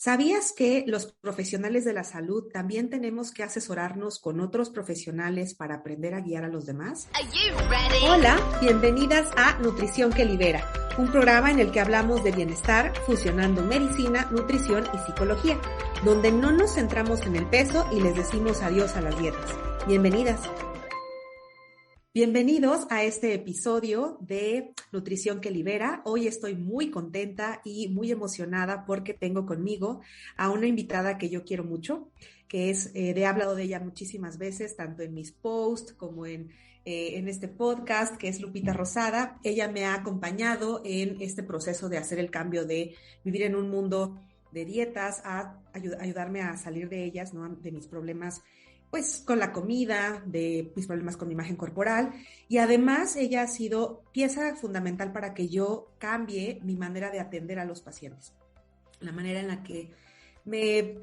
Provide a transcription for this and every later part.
¿Sabías que los profesionales de la salud también tenemos que asesorarnos con otros profesionales para aprender a guiar a los demás? Hola, bienvenidas a Nutrición que Libera, un programa en el que hablamos de bienestar fusionando medicina, nutrición y psicología, donde no nos centramos en el peso y les decimos adiós a las dietas. Bienvenidas. Bienvenidos a este episodio de Nutrición que Libera. Hoy estoy muy contenta y muy emocionada porque tengo conmigo a una invitada que yo quiero mucho, que he hablado de ella muchísimas veces, tanto en mis posts como en este podcast, que es Lupita Rosada. Ella me ha acompañado en este proceso de hacer el cambio de vivir en un mundo de dietas, a ayudarme a salir de ellas, ¿no? De mis problemas pues con la comida, de mis problemas con mi imagen corporal, y además ella ha sido pieza fundamental para que yo cambie mi manera de atender a los pacientes, la manera en la que me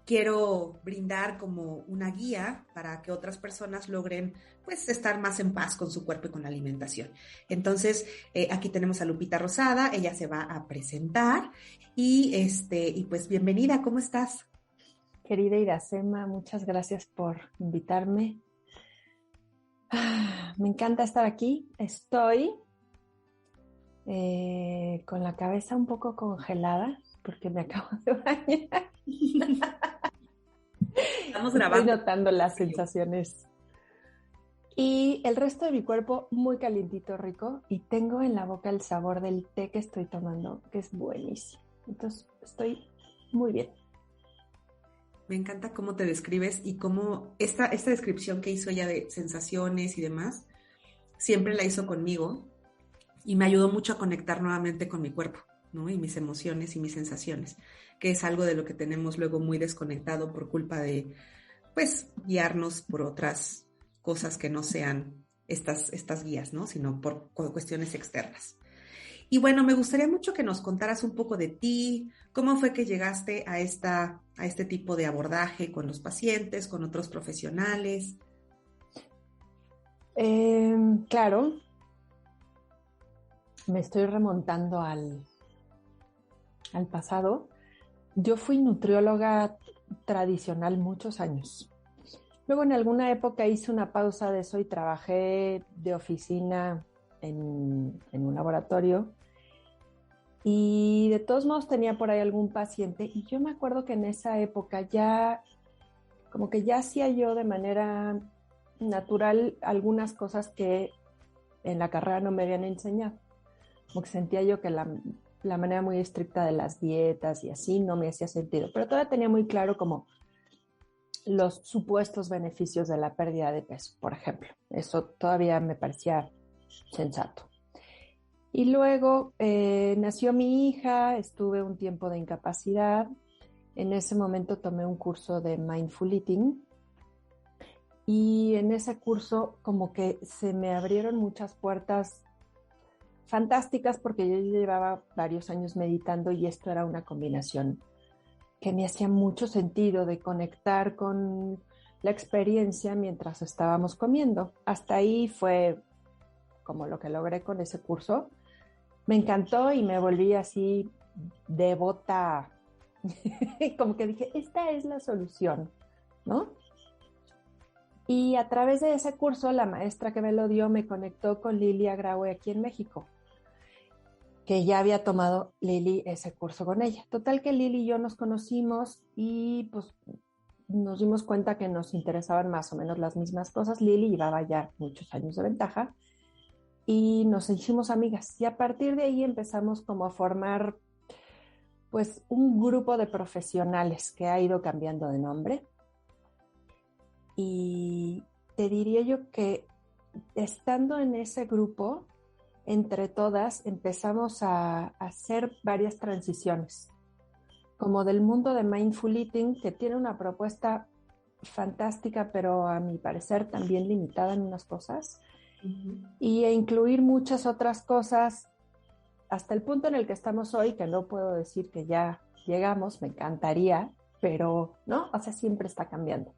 quiero brindar como una guía para que otras personas logren pues estar más en paz con su cuerpo y con la alimentación. Entonces, aquí tenemos a Lupita Rosada, ella se va a presentar y pues bienvenida, ¿cómo estás? Querida Iracema, muchas gracias por invitarme. Me encanta estar aquí. Estoy con la cabeza un poco congelada porque me acabo de bañar. Estamos grabando. Estoy notando las sensaciones. Y el resto de mi cuerpo muy calientito, rico. Y tengo en la boca el sabor del té que estoy tomando, que es buenísimo. Entonces, estoy muy bien. Me encanta cómo te describes y cómo esta descripción que hizo ella de sensaciones y demás, siempre la hizo conmigo y me ayudó mucho a conectar nuevamente con mi cuerpo, ¿no? Y mis emociones y mis sensaciones, que es algo de lo que tenemos luego muy desconectado por culpa de, pues, guiarnos por otras cosas que no sean estas guías, ¿no? Sino por cuestiones externas. Y bueno, me gustaría mucho que nos contaras un poco de ti, cómo fue que llegaste a este tipo de abordaje con los pacientes, con otros profesionales. Claro, me estoy remontando al pasado. Yo fui nutrióloga tradicional muchos años. Luego en alguna época hice una pausa de eso y trabajé de oficina en un laboratorio. Y de todos modos tenía por ahí algún paciente y yo me acuerdo que en esa época ya, como que ya hacía yo de manera natural algunas cosas que en la carrera no me habían enseñado. Como que sentía yo que la manera muy estricta de las dietas y así no me hacía sentido, pero todavía tenía muy claro como los supuestos beneficios de la pérdida de peso, por ejemplo. Eso todavía me parecía sensato. Y luego nació mi hija, estuve un tiempo de incapacidad. En ese momento tomé un curso de Mindful Eating y en ese curso como que se me abrieron muchas puertas fantásticas porque yo llevaba varios años meditando y esto era una combinación que me hacía mucho sentido de conectar con la experiencia mientras estábamos comiendo. Hasta ahí fue como lo que logré con ese curso. Me encantó y me volví así devota. Como que dije, esta es la solución, ¿no? Y a través de ese curso, la maestra que me lo dio me conectó con Lili Agraue aquí en México, que ya había tomado Lili ese curso con ella. Total que Lili y yo nos conocimos y pues nos dimos cuenta que nos interesaban más o menos las mismas cosas. Lili llevaba ya muchos años de ventaja y nos hicimos amigas. Y a partir de ahí empezamos como a formar pues un grupo de profesionales que ha ido cambiando de nombre. Y te diría yo que estando en ese grupo, entre todas empezamos a hacer varias transiciones, como del mundo de Mindful Eating, que tiene una propuesta fantástica, pero a mi parecer también limitada en unas cosas, y a incluir muchas otras cosas hasta el punto en el que estamos hoy, que no puedo decir que ya llegamos, me encantaría, pero no, o sea, siempre está cambiando.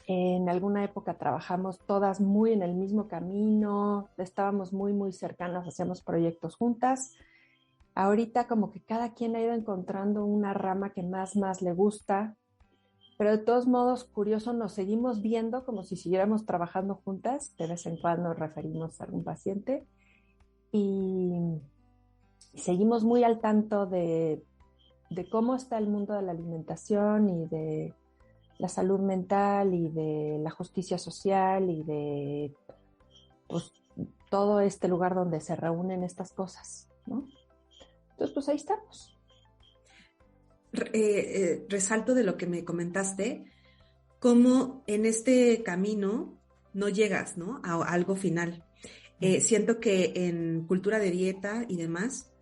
En alguna época trabajamos todas muy en el mismo camino, estábamos muy, muy cercanas, hacíamos proyectos juntas, Ahorita como que cada quien ha ido encontrando una rama que más le gusta, pero de todos modos, curioso, nos seguimos viendo como si siguiéramos trabajando juntas. De vez en cuando referimos a algún paciente y seguimos muy al tanto de cómo está el mundo de la alimentación y de la salud mental y de la justicia social y de pues, todo este lugar donde se reúnen estas cosas, ¿no? Entonces, pues ahí estamos. Resalto de lo que me comentaste, cómo en este camino no llegas, ¿no? A algo final. Siento que en cultura de dieta y demás,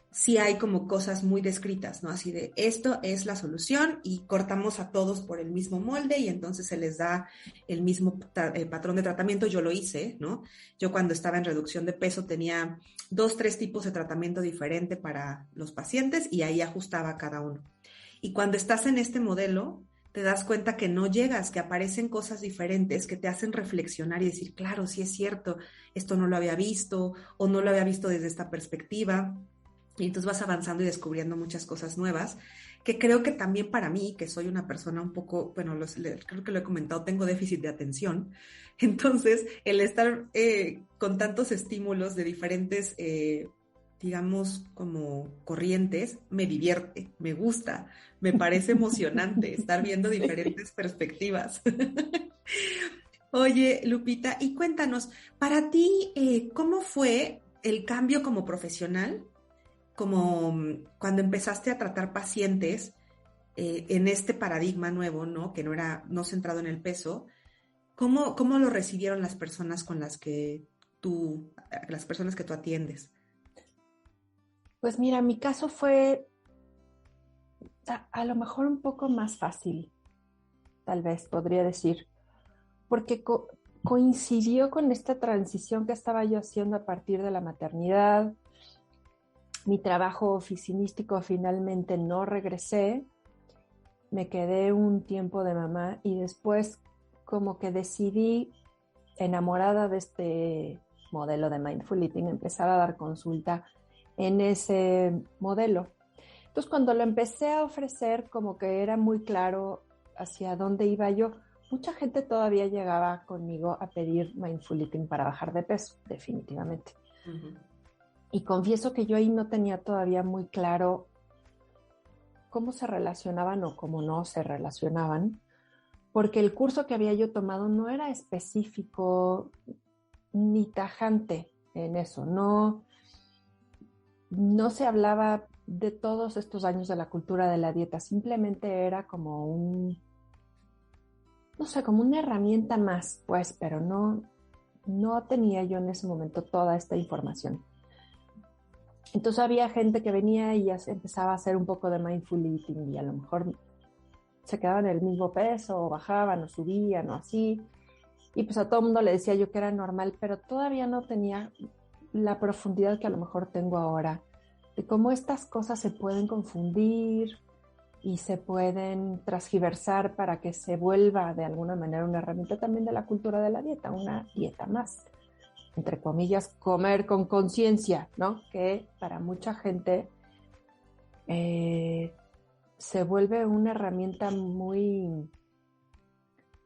sí hay como cosas muy descritas, ¿no? Así de, esto es la solución y cortamos a todos por el mismo molde y entonces se les da el mismo patrón de tratamiento. Yo lo hice, ¿no? Yo cuando estaba en reducción de peso tenía 2, 3 tipos de tratamiento diferente para los pacientes y ahí ajustaba cada uno. Y cuando estás en este modelo, te das cuenta que no llegas, que aparecen cosas diferentes que te hacen reflexionar y decir, claro, sí es cierto, esto no lo había visto o no lo había visto desde esta perspectiva. Y entonces vas avanzando y descubriendo muchas cosas nuevas, que creo que también para mí, que soy una persona un poco, bueno, creo que lo he comentado, tengo déficit de atención. Entonces, el estar con tantos estímulos de diferentes, digamos, como corrientes, me divierte, me gusta, me parece emocionante estar viendo diferentes perspectivas. Oye, Lupita, y cuéntanos, para ti, ¿cómo fue el cambio como profesional? Como cuando empezaste a tratar pacientes en este paradigma nuevo, ¿no? Que no era no centrado en el peso, ¿cómo lo recibieron las personas que tú atiendes? Pues mira, mi caso fue a lo mejor un poco más fácil, tal vez podría decir, porque coincidió con esta transición que estaba yo haciendo a partir de la maternidad. Mi trabajo oficinístico finalmente no regresé, me quedé un tiempo de mamá y después como que decidí, enamorada de este modelo de Mindful Eating, empezar a dar consulta en ese modelo. Entonces, cuando lo empecé a ofrecer, como que era muy claro hacia dónde iba yo. Mucha gente todavía llegaba conmigo a pedir Mindful Eating para bajar de peso, definitivamente. Uh-huh. Y confieso que yo ahí no tenía todavía muy claro cómo se relacionaban o cómo no se relacionaban, porque el curso que había yo tomado no era específico ni tajante en eso. No se hablaba de todos estos años de la cultura de la dieta, simplemente era como como una herramienta más, pues, pero no tenía yo en ese momento toda esta información. Entonces había gente que venía y ya empezaba a hacer un poco de mindful eating y a lo mejor se quedaban en el mismo peso o bajaban o subían o así. Y pues a todo el mundo le decía yo que era normal, pero todavía no tenía la profundidad que a lo mejor tengo ahora, de cómo estas cosas se pueden confundir y se pueden transgiversar para que se vuelva de alguna manera una herramienta también de la cultura de la dieta, una dieta más, entre comillas, comer con conciencia, ¿no? Que para mucha gente se vuelve una herramienta muy,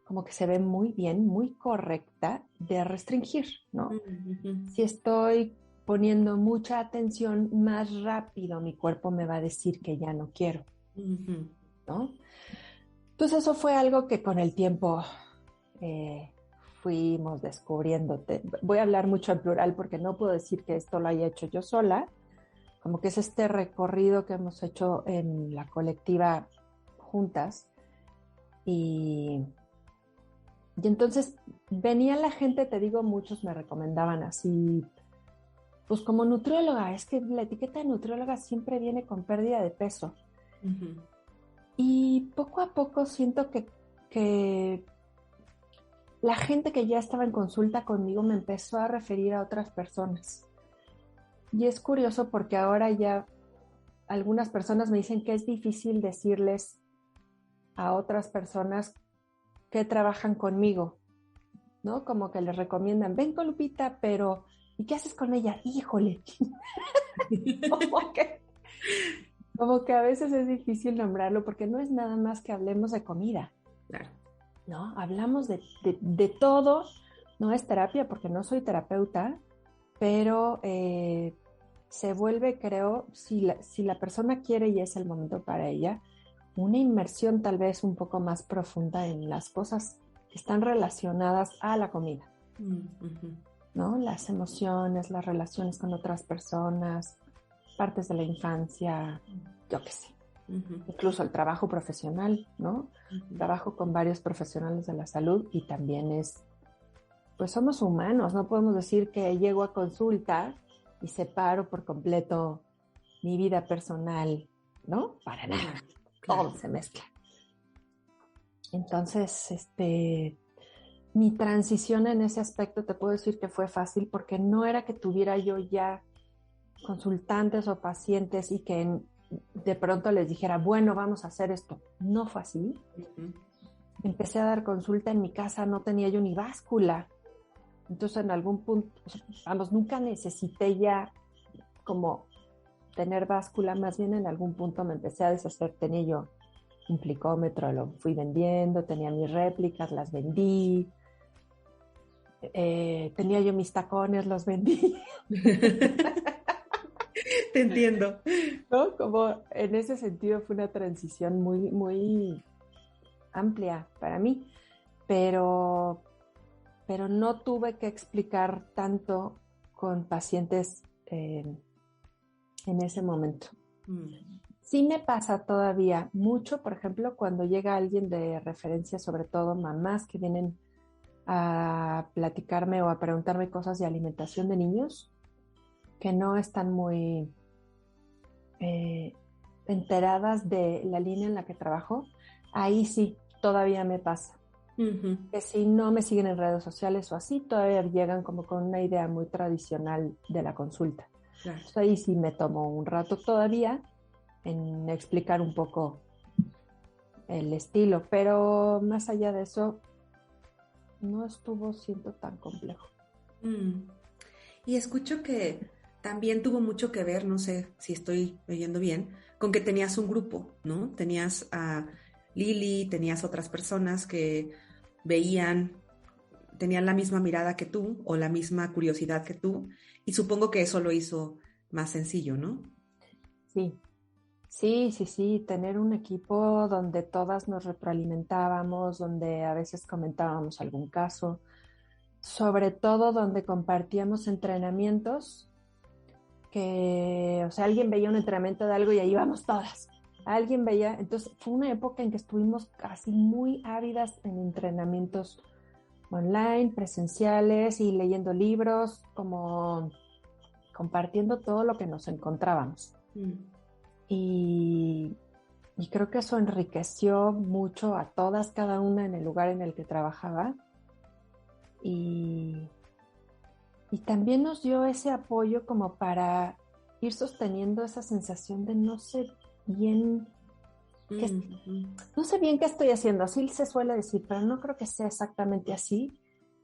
como que se ve muy bien, muy correcta de restringir, ¿no? Uh-huh. Si estoy poniendo mucha atención, más rápido mi cuerpo me va a decir que ya no quiero, uh-huh, ¿no? Entonces eso fue algo que con el tiempo fuimos descubriendo. Voy a hablar mucho en plural porque no puedo decir que esto lo haya hecho yo sola, como que es este recorrido que hemos hecho en la colectiva juntas y entonces venía la gente, te digo, muchos me recomendaban así, pues como nutrióloga, es que la etiqueta de nutrióloga siempre viene con pérdida de peso. Uh-huh. Y poco a poco siento que la gente que ya estaba en consulta conmigo me empezó a referir a otras personas. Y es curioso porque ahora ya algunas personas me dicen que es difícil decirles a otras personas que trabajan conmigo, ¿no? Como que les recomiendan, ven con Lupita, pero ¿Y qué haces con ella? Híjole. como que, como que a veces es difícil nombrarlo porque no es nada más que hablemos de comida. Claro. ¿No? Hablamos de todo. No es terapia porque no soy terapeuta, pero se vuelve, creo, si la persona quiere y es el momento para ella, una inmersión tal vez un poco más profunda en las cosas que están relacionadas a la comida, ¿no? Las emociones, las relaciones con otras personas, partes de la infancia, yo qué sé. Incluso el trabajo profesional, ¿no? Trabajo con varios profesionales de la salud y también pues somos humanos, no podemos decir que llego a consulta y separo por completo mi vida personal, ¿no? Para nada, todo se mezcla. Entonces, mi transición en ese aspecto te puedo decir que fue fácil porque no era que tuviera yo ya consultantes o pacientes y que de pronto les dijera, bueno, vamos a hacer esto. No fue así. Empecé a dar consulta en mi casa, no tenía yo ni báscula. Entonces en algún punto, vamos, nunca necesité ya como tener báscula, más bien en algún punto me empecé a deshacer, tenía yo un plicómetro, lo fui vendiendo, tenía mis réplicas, las vendí, tenía yo mis tacones, los vendí. Te entiendo. ¿No? Como en ese sentido fue una transición muy, muy amplia para mí, pero no tuve que explicar tanto con pacientes en ese momento. Sí me pasa todavía mucho, por ejemplo, cuando llega alguien de referencia, sobre todo mamás que vienen a platicarme o a preguntarme cosas de alimentación de niños, que no están muy enteradas de la línea en la que trabajo, ahí sí, todavía me pasa. Que si no me siguen en redes sociales o así, todavía llegan como con una idea muy tradicional de la consulta. Claro. Entonces, ahí sí me tomo un rato todavía en explicar un poco el estilo, pero más allá de eso, no estuvo siendo tan complejo. Y escucho que también tuvo mucho que ver, no sé si estoy oyendo bien, con que tenías un grupo, ¿no? Tenías a Lili, tenías otras personas que tenían la misma mirada que tú o la misma curiosidad que tú, y supongo que eso lo hizo más sencillo, ¿no? Sí, tener un equipo donde todas nos retroalimentábamos, donde a veces comentábamos algún caso, sobre todo donde compartíamos entrenamientos, que, o sea, alguien veía un entrenamiento de algo y ahí íbamos todas. Alguien veía, entonces fue una época en que estuvimos casi muy ávidas en entrenamientos online, presenciales y leyendo libros, como compartiendo todo lo que nos encontrábamos. Y creo que eso enriqueció mucho a todas, cada una en el lugar en el que trabajaba. Y también nos dio ese apoyo como para ir sosteniendo esa sensación de no sé bien qué estoy haciendo. Así se suele decir, pero no creo que sea exactamente así,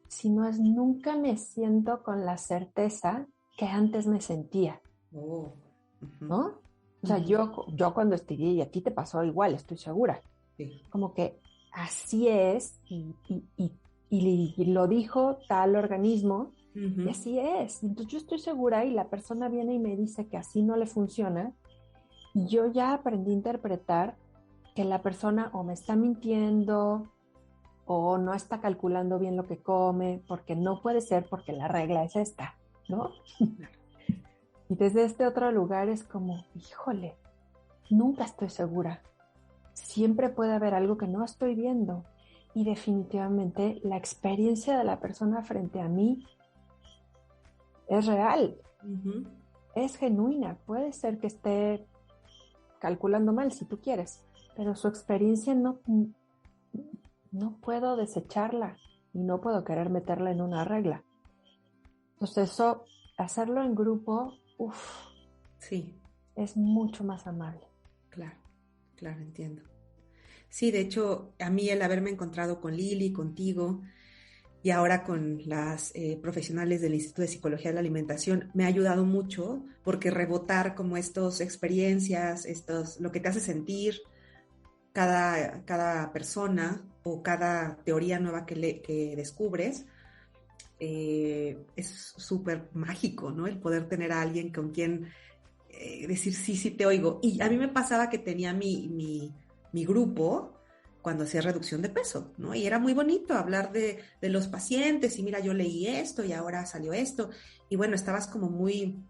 sino es nunca me siento con la certeza que antes me sentía, ¿no? O sea, yo cuando estudié, y a ti te pasó igual, estoy segura, como que así es y lo dijo tal organismo y así es. Entonces yo estoy segura y la persona viene y me dice que así no le funciona y yo ya aprendí a interpretar que la persona o me está mintiendo o no está calculando bien lo que come, porque no puede ser porque la regla es esta, ¿no? Y desde este otro lugar es como, híjole, nunca estoy segura. Siempre puede haber algo que no estoy viendo. Y definitivamente la experiencia de la persona frente a mí es real, es genuina. Puede ser que esté calculando mal si tú quieres, pero su experiencia no puedo desecharla y no puedo querer meterla en una regla. Entonces eso, hacerlo en grupo, es mucho más amable. Claro, entiendo. Sí, de hecho, a mí el haberme encontrado con Lili, contigo, y ahora con las profesionales del Instituto de Psicología de la Alimentación, me ha ayudado mucho porque rebotar como estas experiencias, lo que te hace sentir cada persona o cada teoría nueva que descubres, es súper mágico, ¿no? El poder tener a alguien con quien decir, sí, sí te oigo. Y a mí me pasaba que tenía mi grupo cuando hacía reducción de peso, ¿no? Y era muy bonito hablar de los pacientes y mira, yo leí esto y ahora salió esto. Y bueno, estabas como muy,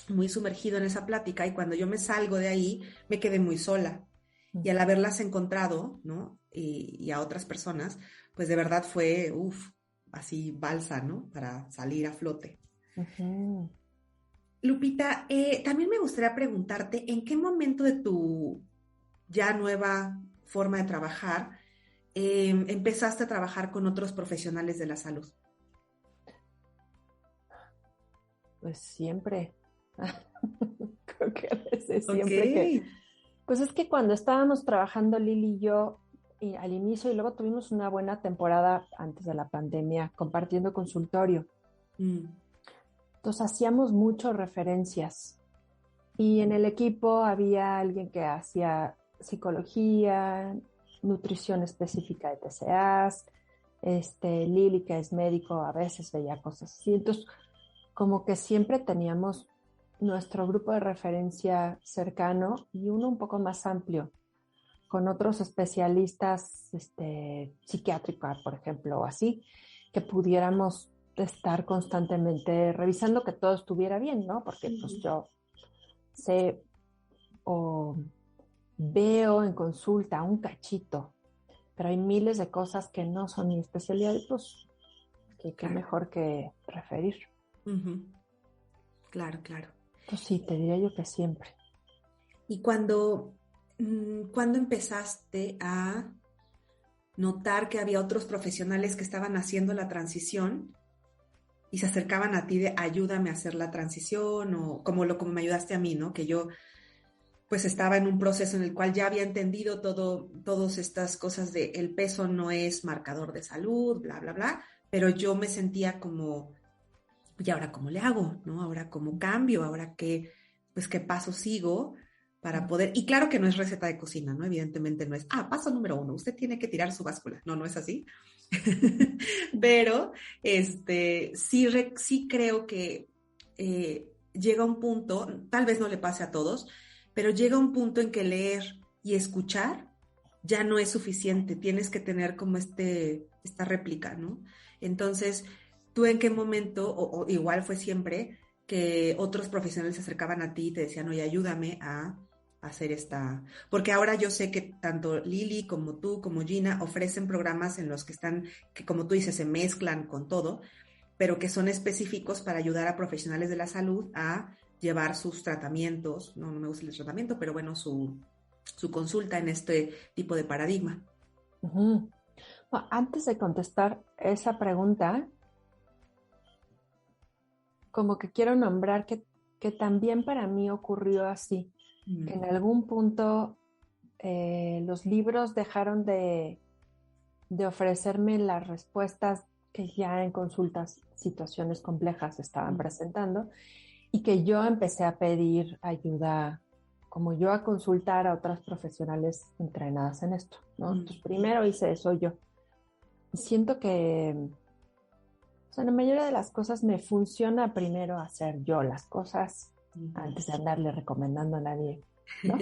muy sumergido en esa plática y cuando yo me salgo de ahí, me quedé muy sola. Y al haberlas encontrado, ¿no? Y a otras personas, pues de verdad fue, así balsa, ¿no? Para salir a flote. Uh-huh. Lupita, también me gustaría preguntarte, ¿en qué momento de tu ya nueva forma de trabajar empezaste a trabajar con otros profesionales de la salud? Pues siempre. Creo que a veces Ok. siempre pues es que cuando estábamos trabajando Lili y yo al inicio y luego tuvimos una buena temporada antes de la pandemia compartiendo consultorio. Mm. Entonces hacíamos mucho referencias y en el equipo había alguien que hacía psicología, nutrición específica de TCAs, Lili que es médico a veces veía cosas así. Entonces como que siempre teníamos nuestro grupo de referencia cercano y uno un poco más amplio, con otros especialistas psiquiátricos, por ejemplo, o así, que pudiéramos estar constantemente revisando que todo estuviera bien, ¿no? Porque pues yo sé o veo en consulta un cachito, pero hay miles de cosas que no son mi especialidad y pues qué mejor que referir. Uh-huh. Claro, claro. Pues sí, te diría yo que siempre. ¿Y cuando empezaste a notar que había otros profesionales que estaban haciendo la transición y se acercaban a ti de ayúdame a hacer la transición o como me ayudaste a mí, ¿no? Que yo pues estaba en un proceso en el cual ya había entendido todas estas cosas de el peso no es marcador de salud, bla, bla, bla, pero yo me sentía como, ¿y ahora cómo le hago? ¿No? ¿Ahora cómo cambio? ¿Ahora qué paso sigo para poder? Y claro que no es receta de cocina, ¿no? Evidentemente no es, paso número 1, usted tiene que tirar su báscula. No, no es así. Pero sí creo que llega un punto, tal vez no le pase a todos, pero llega un punto en que leer y escuchar ya no es suficiente, tienes que tener como esta réplica, ¿no? Entonces, ¿tú en qué momento, o igual fue siempre, que otros profesionales se acercaban a ti y te decían, oye, ayúdame a hacer porque ahora yo sé que tanto Lili como tú, como Gina, ofrecen programas en los que como tú dices, se mezclan con todo, pero que son específicos para ayudar a profesionales de la salud a llevar sus tratamientos, no me gusta el tratamiento, pero bueno, su consulta en este tipo de paradigma. Uh-huh. Bueno, antes de contestar esa pregunta, como que quiero nombrar que también para mí ocurrió así, que en algún punto los libros dejaron de ofrecerme las respuestas que ya en consultas situaciones complejas estaban presentando y que yo empecé a pedir ayuda, como yo a consultar a otras profesionales entrenadas en esto, ¿no? Entonces primero hice eso yo y siento que, o sea, la mayoría de las cosas me funciona primero hacer yo las cosas antes de andarle recomendando a nadie, ¿no?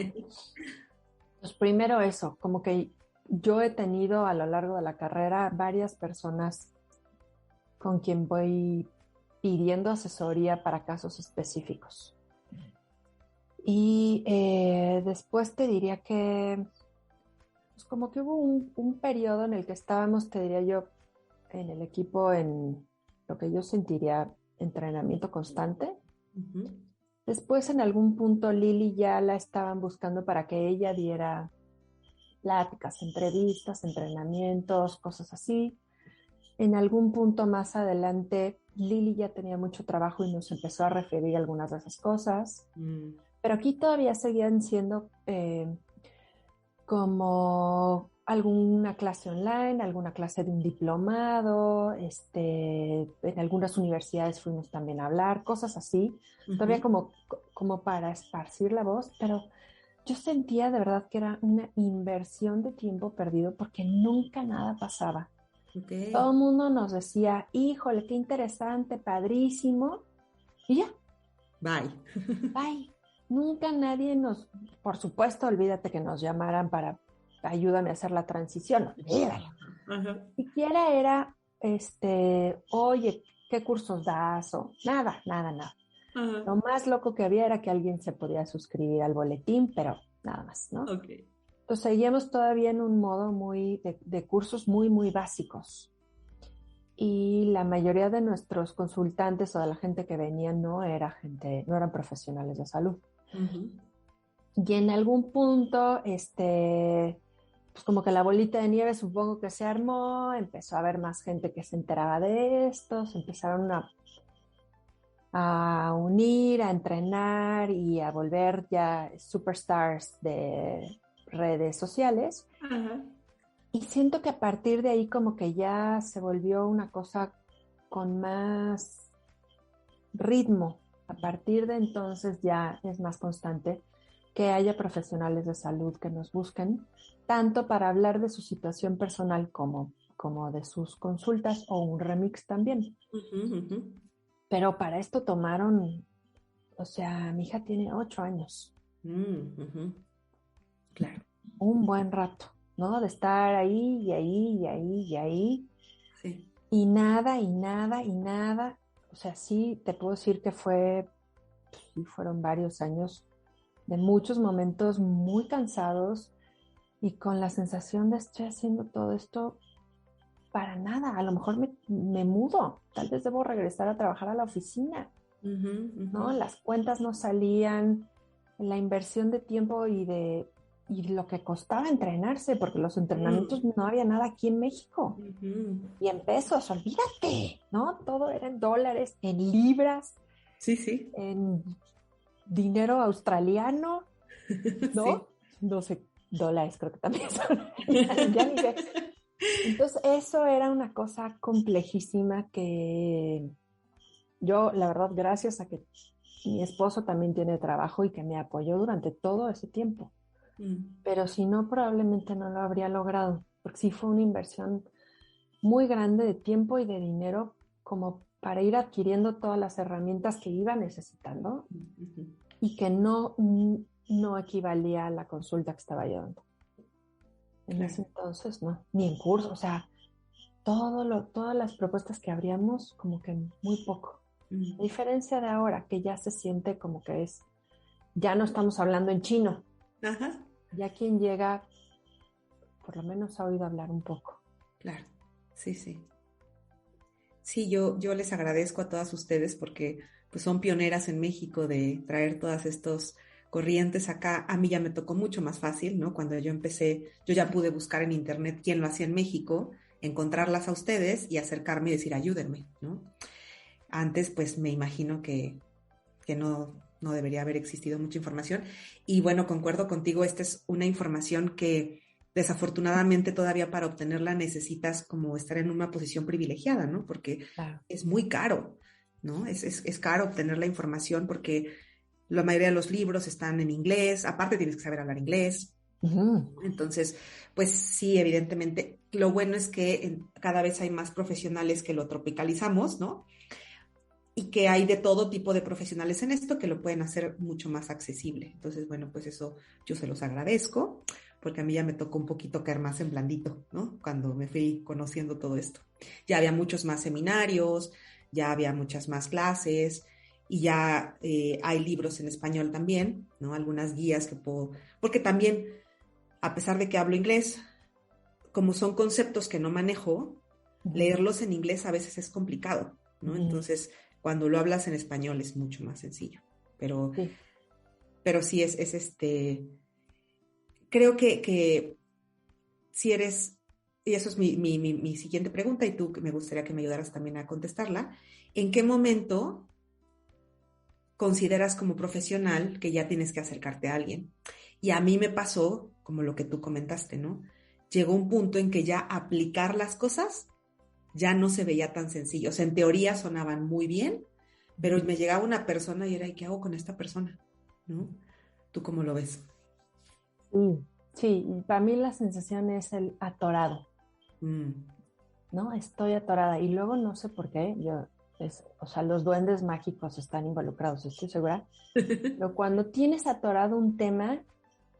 Pues primero eso, como que yo he tenido a lo largo de la carrera varias personas con quien voy pidiendo asesoría para casos específicos. Y después te diría que, pues como que hubo un periodo en el que estábamos, te diría yo, en el equipo en lo que yo sentiría entrenamiento constante. Uh-huh. Después en algún punto Lili ya la estaban buscando para que ella diera pláticas, entrevistas, entrenamientos, cosas así. En algún punto más adelante, Lili ya tenía mucho trabajo y nos empezó a referir algunas de esas cosas. Pero aquí todavía seguían siendo como alguna clase online, alguna clase de un diplomado, en algunas universidades fuimos también a hablar, cosas así, todavía como para esparcir la voz, pero yo sentía de verdad que era una inversión de tiempo perdido porque nunca nada pasaba. Okay. Todo el mundo nos decía, híjole, qué interesante, padrísimo, y ya, Bye. bye. Nunca nadie nos, por supuesto, olvídate que nos llamaran para ayúdame a hacer la transición, olvídalo. Ajá. Siquiera era, oye, ¿qué cursos das? O nada, nada, nada. Ajá. Lo más loco que había era que alguien se podía suscribir al boletín, pero nada más, ¿no? Okay. Entonces seguíamos todavía en un modo muy de cursos muy, muy básicos. Y la mayoría de nuestros consultantes o de la gente que venía no eran profesionales de salud. Uh-huh. Y en algún punto, pues como que la bolita de nieve supongo que se armó, empezó a haber más gente que se enteraba de esto, se empezaron a unir, a entrenar y a volver ya superstars de redes sociales. Ajá. Y siento que a partir de ahí como que ya se volvió una cosa con más ritmo. A partir de entonces ya es más constante que haya profesionales de salud que nos busquen, tanto para hablar de su situación personal como de sus consultas o un remix también. Uh-huh, uh-huh. Pero para esto tomaron, o sea, mi hija tiene 8 años. Uh-huh. Claro. Un buen rato, ¿no? De estar ahí y ahí y ahí y ahí. Sí. Y nada y nada y nada. O sea, sí, te puedo decir que fueron varios años de muchos momentos muy cansados y con la sensación de estoy haciendo todo esto para nada. A lo mejor me mudo, tal vez debo regresar a trabajar a la oficina, Uh-huh, uh-huh. ¿no? Las cuentas no salían, la inversión de tiempo y lo que costaba entrenarse, porque los entrenamientos no había nada aquí en México. Uh-huh. Y en pesos, olvídate, ¿no? Todo era en dólares, en libras, Sí, sí. en dinero australiano, ¿no? Sí. No sé, dólares creo que también son. Ya ni sé. Entonces, eso era una cosa complejísima que yo, la verdad, gracias a que mi esposo también tiene trabajo y que me apoyó durante todo ese tiempo. Pero si no, probablemente no lo habría logrado, porque sí fue una inversión muy grande de tiempo y de dinero como para ir adquiriendo todas las herramientas que iba necesitando Uh-huh. y que no equivalía a la consulta que estaba llevando. En ese entonces, no, ni en curso, o sea, todas las propuestas que abríamos, como que muy poco. A diferencia de ahora, que ya se siente como que ya no estamos hablando en chino. Ajá. Ya quien llega, por lo menos ha oído hablar un poco. Claro, sí, sí. Sí, yo les agradezco a todas ustedes porque pues son pioneras en México de traer todas estos corrientes acá. A mí ya me tocó mucho más fácil, ¿no? Cuando yo empecé, yo ya pude buscar en internet quién lo hacía en México, encontrarlas a ustedes y acercarme y decir, ayúdenme, ¿no? Antes, pues me imagino que no debería haber existido mucha información. Y bueno, concuerdo contigo, esta es una información que desafortunadamente todavía para obtenerla necesitas como estar en una posición privilegiada, ¿no? Porque Claro. es muy caro, ¿no? Es caro obtener la información porque la mayoría de los libros están en inglés, aparte tienes que saber hablar inglés. Uh-huh. Entonces, pues sí, evidentemente, lo bueno es que cada vez hay más profesionales que lo tropicalizamos, ¿no? Y que hay de todo tipo de profesionales en esto que lo pueden hacer mucho más accesible. Entonces, bueno, pues eso yo se los agradezco, porque a mí ya me tocó un poquito caer más en blandito, ¿no? Cuando me fui conociendo todo esto. Ya había muchos más seminarios, ya había muchas más clases y ya hay libros en español también, ¿no? Algunas guías que puedo, porque también, a pesar de que hablo inglés, como son conceptos que no manejo, leerlos en inglés a veces es complicado, ¿no? Entonces, cuando lo hablas en español es mucho más sencillo. Pero sí es creo que si eres, y eso es mi siguiente pregunta, y tú me gustaría que me ayudaras también a contestarla, ¿en qué momento consideras como profesional que ya tienes que acercarte a alguien? Y a mí me pasó, como lo que tú comentaste, ¿no? llegó un punto en que ya aplicar las cosas ya no se veía tan sencillo. O sea, en teoría sonaban muy bien, pero me llegaba una persona y era, ¿y qué hago con esta persona? ¿No? ¿Tú cómo lo ves? Sí, sí, y para mí la sensación es el atorado, ¿no? Estoy atorada y luego no sé por qué, o sea, los duendes mágicos están involucrados, estoy segura, pero cuando tienes atorado un tema,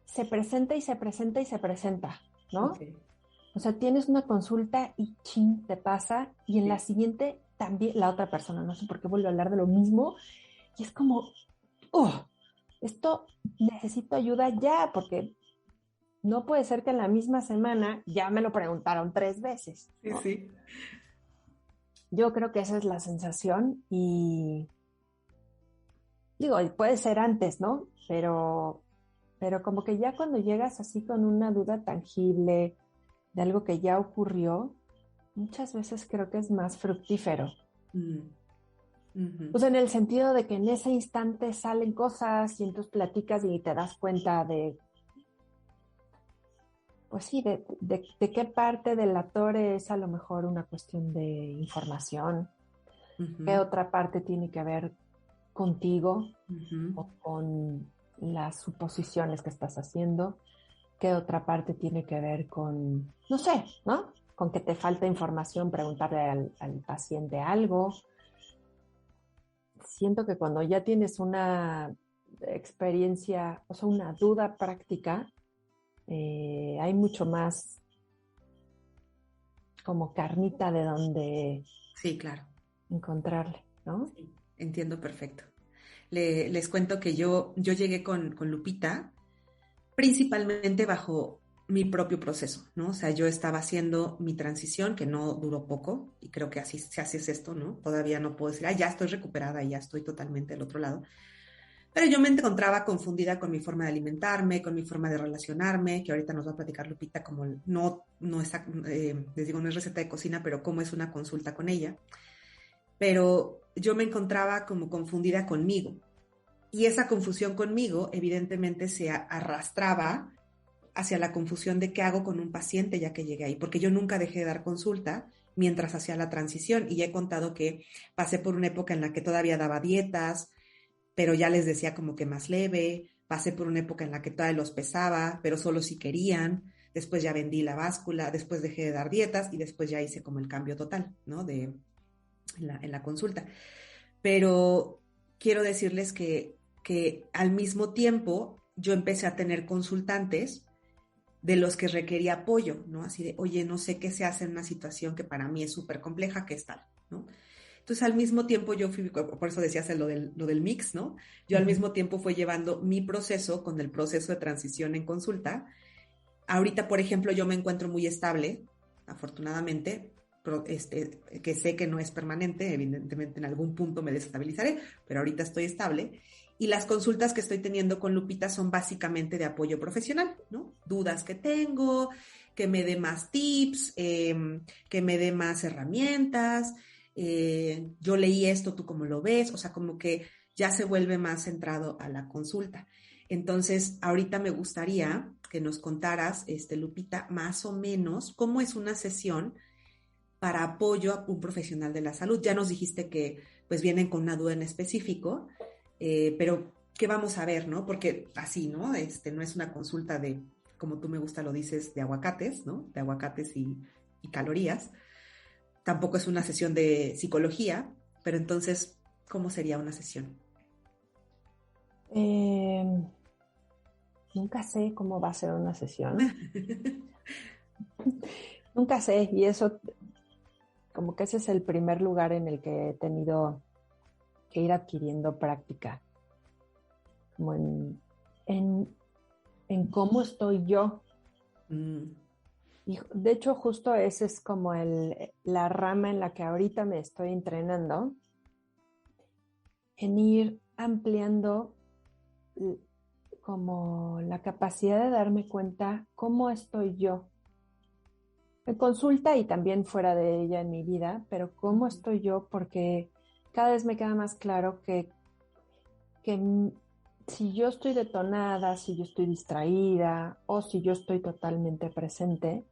se presenta y se presenta y se presenta, ¿no? Okay. O sea, tienes una consulta y chin, te pasa, y en la Sí. siguiente también la otra persona, no sé por qué vuelve a hablar de lo mismo, y es como, oh, esto necesito ayuda ya, porque no puede ser que en la misma semana ya me lo preguntaron 3 veces, Sí, ¿no? sí. Yo creo que esa es la sensación y digo, puede ser antes, ¿no? Pero como que ya cuando llegas así con una duda tangible de algo que ya ocurrió, muchas veces creo que es más fructífero. Mm, ujú. Pues en el sentido de que en ese instante salen cosas y entonces platicas y te das cuenta de, pues sí, de qué parte del atore es a lo mejor una cuestión de información, qué Ujú, otra parte tiene que ver contigo ujú. o con las suposiciones que estás haciendo, qué otra parte tiene que ver con, no sé, ¿no? Con que te falta información, preguntarle al paciente algo. Siento que cuando ya tienes una experiencia, o sea, una duda práctica, hay mucho más como carnita de donde Sí, claro. encontrarle, ¿no? Sí, entiendo perfecto. Les cuento que yo llegué con Lupita principalmente bajo mi propio proceso, ¿no? O sea, yo estaba haciendo mi transición, que no duró poco, y creo que así se hace esto, ¿no? Todavía no puedo decir, ah, ya estoy recuperada y ya estoy totalmente al otro lado. Pero yo me encontraba confundida con mi forma de alimentarme, con mi forma de relacionarme, que ahorita nos va a platicar Lupita como no es, les digo, no es receta de cocina, pero cómo es una consulta con ella. Pero yo me encontraba como confundida conmigo. Y esa confusión conmigo, evidentemente, se arrastraba hacia la confusión de qué hago con un paciente ya que llegué ahí, porque yo nunca dejé de dar consulta mientras hacía la transición y ya he contado que pasé por una época en la que todavía daba dietas, pero ya les decía como que más leve, pasé por una época en la que todavía los pesaba, pero solo si querían, después ya vendí la báscula, después dejé de dar dietas y después ya hice como el cambio total, ¿no? En la consulta. Pero quiero decirles que al mismo tiempo yo empecé a tener consultantes de los que requería apoyo, ¿no? Así de, oye, no sé qué se hace en una situación que para mí es súper compleja, ¿qué es tal? ¿No? Entonces, al mismo tiempo yo fui, por eso decías lo del mix, ¿no? Yo al Uh-huh. mismo tiempo fui llevando mi proceso con el proceso de transición en consulta. Ahorita, por ejemplo, yo me encuentro muy estable, afortunadamente, que sé que no es permanente, evidentemente en algún punto me desestabilizaré, pero ahorita estoy estable. Y las consultas que estoy teniendo con Lupita son básicamente de apoyo profesional, ¿no? Dudas que tengo, que me dé más tips, que me dé más herramientas. Yo leí esto, ¿tú cómo lo ves? O sea, como que ya se vuelve más centrado a la consulta. Entonces, ahorita me gustaría que nos contaras, Lupita, más o menos cómo es una sesión para apoyo a un profesional de la salud. Ya nos dijiste que pues vienen con una duda en específico, pero ¿qué vamos a ver, no? Porque así, ¿no? No es una consulta de, como tú me gusta lo dices, de aguacates, ¿no? De aguacates y calorías. Tampoco es una sesión de psicología, pero entonces, ¿cómo sería una sesión? Eh, Nunca sé cómo va a ser una sesión. Nunca sé, y eso, como que ese es el primer lugar en el que he tenido que ir adquiriendo práctica, como en, en cómo estoy yo. Mm, Y de hecho, justo ese es como la rama en la que ahorita me estoy entrenando, en ir ampliando como la capacidad de darme cuenta cómo estoy yo en consulta y también fuera de ella en mi vida, pero cómo estoy yo, porque cada vez me queda más claro que si yo estoy detonada, si yo estoy distraída o si yo estoy totalmente presente,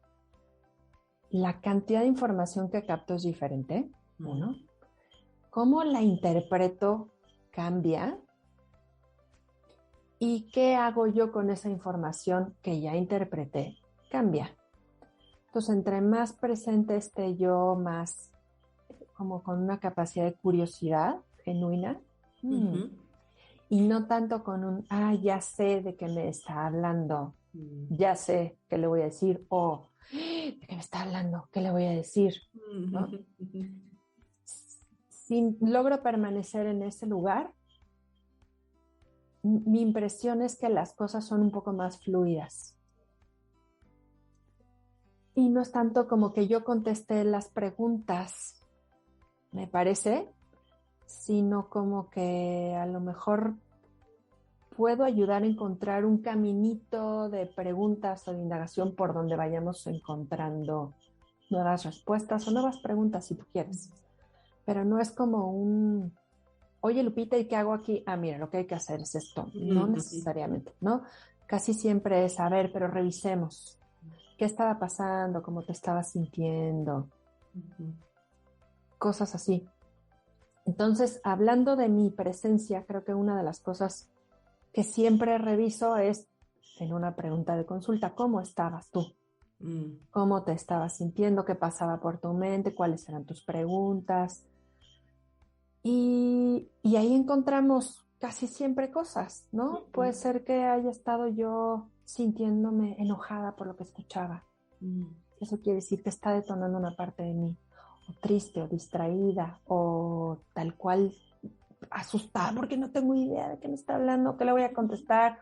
la cantidad de información que capto es diferente, uno. Cómo la interpreto cambia. ¿Y qué hago yo con esa información que ya interpreté? Cambia. Entonces, entre más presente esté yo, más como con una capacidad de curiosidad genuina, y no tanto con un, ya sé de qué me está hablando, ya sé qué le voy a decir, o de qué me está hablando, qué le voy a decir, ¿no? Si logro permanecer en ese lugar, mi impresión es que las cosas son un poco más fluidas. Y no es tanto como que yo contesté las preguntas, me parece, sino como que a lo mejor puedo ayudar a encontrar un caminito de preguntas o de indagación por donde vayamos encontrando nuevas respuestas o nuevas preguntas si tú quieres. Pero no es como un, oye Lupita, ¿y qué hago aquí? Mira, lo que hay que hacer es esto. No necesariamente, ¿no? Casi siempre es, a ver, pero revisemos. ¿Qué estaba pasando? ¿Cómo te estabas sintiendo? Cosas así. Entonces, hablando de mi presencia, creo que una de las cosas que siempre reviso es en una pregunta de consulta, ¿cómo estabas tú? ¿Cómo te estabas sintiendo? ¿Qué pasaba por tu mente? ¿Cuáles eran tus preguntas? Y ahí encontramos casi siempre cosas, ¿no? Puede ser que haya estado yo sintiéndome enojada por lo que escuchaba. Eso quiere decir que está detonando una parte de mí, o triste, o distraída, o tal cual asustada porque no tengo idea de qué me está hablando, qué le voy a contestar,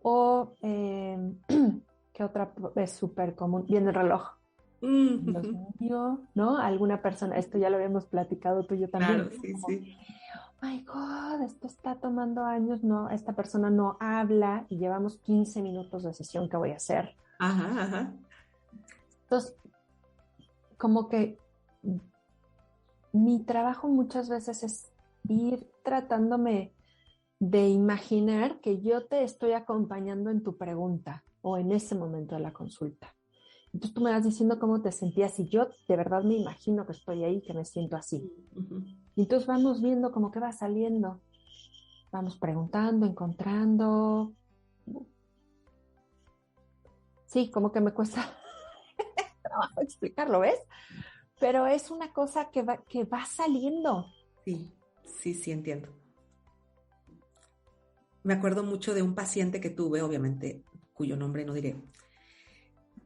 o ¿qué otra es súper común? Viene el reloj. Dios mío, ¿no? Alguna persona, esto ya lo habíamos platicado tú y yo también. Claro, sí, sí. Oh my God, esto está tomando años, no, esta persona no habla y llevamos 15 minutos de sesión, ¿qué voy a hacer? Ajá. Entonces, como que mi trabajo muchas veces es ir tratándome de imaginar que yo te estoy acompañando en tu pregunta o en ese momento de la consulta. Entonces tú me vas diciendo cómo te sentías y yo de verdad me imagino que estoy ahí, que me siento así. Y entonces vamos viendo cómo que va saliendo. Vamos preguntando, encontrando. Sí, como que me cuesta trabajo explicarlo, ¿ves? Pero es una cosa que va saliendo. Sí, entiendo. Me acuerdo mucho de un paciente que tuve, obviamente, cuyo nombre no diré,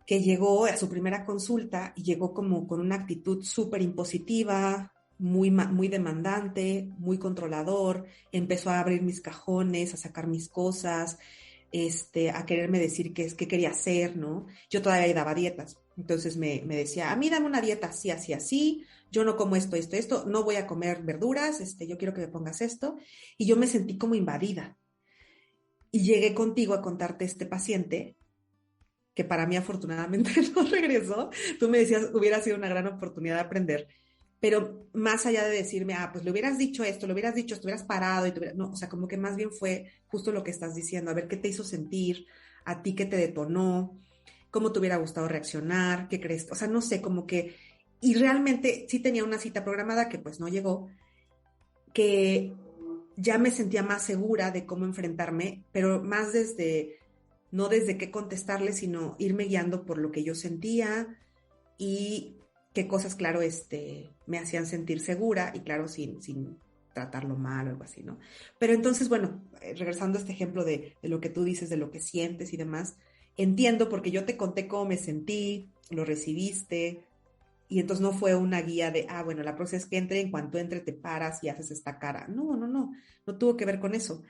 que llegó a su primera consulta y llegó como con una actitud súper impositiva, muy demandante, muy controlador, empezó a abrir mis cajones, a sacar mis cosas, a quererme decir qué quería hacer, ¿no? Yo todavía daba dietas, entonces me decía, a mí dame una dieta así, así, así, yo no como esto, no voy a comer verduras, yo quiero que me pongas esto, y yo me sentí como invadida. Y llegué contigo a contarte este paciente, que para mí afortunadamente no regresó. Tú me decías, hubiera sido una gran oportunidad de aprender, pero más allá de decirme, pues le hubieras dicho esto, le hubieras dicho esto, hubieras parado, no, o sea, como que más bien fue justo lo que estás diciendo, a ver qué te hizo sentir, a ti qué te detonó, cómo te hubiera gustado reaccionar, qué crees, o sea, no sé, como que, y realmente sí tenía una cita programada que pues no llegó, que ya me sentía más segura de cómo enfrentarme, pero más no desde qué contestarle, sino irme guiando por lo que yo sentía y qué cosas, claro, me hacían sentir segura y claro, sin tratarlo mal o algo así, ¿no? Pero entonces, bueno, regresando a este ejemplo de lo que tú dices, de lo que sientes y demás, entiendo porque yo te conté cómo me sentí, lo recibiste, y entonces no fue una guía de, bueno, la próxima es que entre, en cuanto entre te paras y haces esta cara. No tuvo que ver con eso.